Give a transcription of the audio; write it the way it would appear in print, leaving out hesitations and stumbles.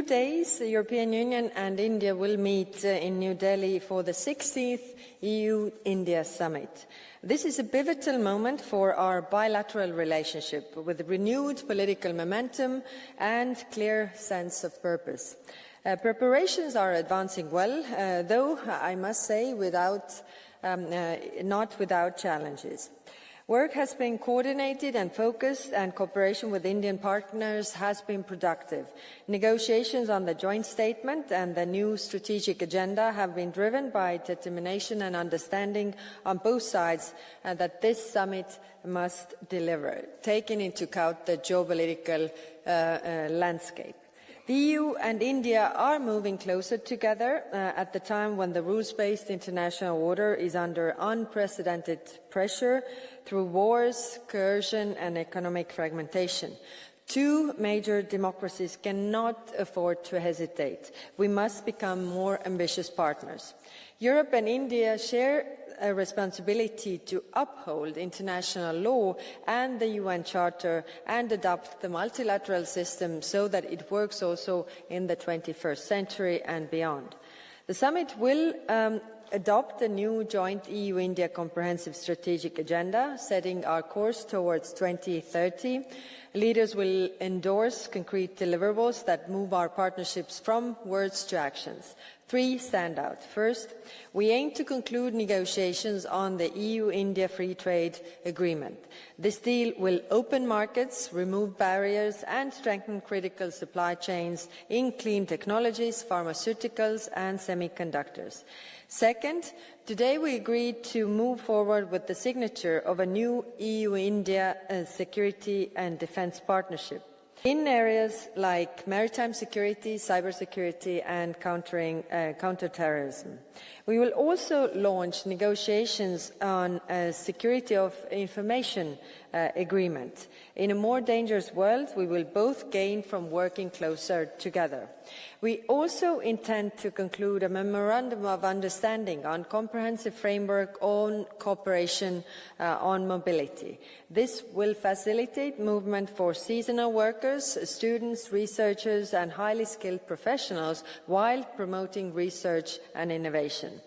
few days, the European Union and India will meet in New Delhi for the 16th EU-India Summit. This is a pivotal moment for our bilateral relationship, with renewed political momentum and clear sense of purpose. Preparations are advancing well, though I must say not without challenges. Work has been coordinated and focused, and cooperation with Indian partners has been productive. Negotiations on the joint statement and the new strategic agenda have been driven by determination and understanding on both sides that this summit must deliver, taking into account the geopolitical landscape. The EU and India are moving closer together at the time when the rules-based international order is under unprecedented pressure through wars, coercion and economic fragmentation. Two major democracies cannot afford to hesitate. We must become more ambitious partners. Europe and India share a responsibility to uphold international law and the UN Charter and adopt the multilateral system so that it works also in the 21st century and beyond. The summit will adopt a new joint EU-India comprehensive strategic agenda, setting our course towards 2030. Leaders will endorse concrete deliverables that move our partnerships from words to actions. Three stand out. First, we aim to conclude negotiations on the EU-India Free Trade Agreement. This deal will open markets, remove barriers and strengthen critical supply chains in clean technologies, pharmaceuticals and semiconductors. Second, today we agreed to move forward with the signature of a new EU-India security and defence partnership in areas like maritime security, cybersecurity and counter-terrorism. We will also launch negotiations on a security of information agreement. In a more dangerous world, we will both gain from working closer together. We also intend to conclude a memorandum of understanding on comprehensive framework on cooperation on mobility. This will facilitate movement for seasonal workers, students, researchers and highly skilled professionals while promoting research and innovation.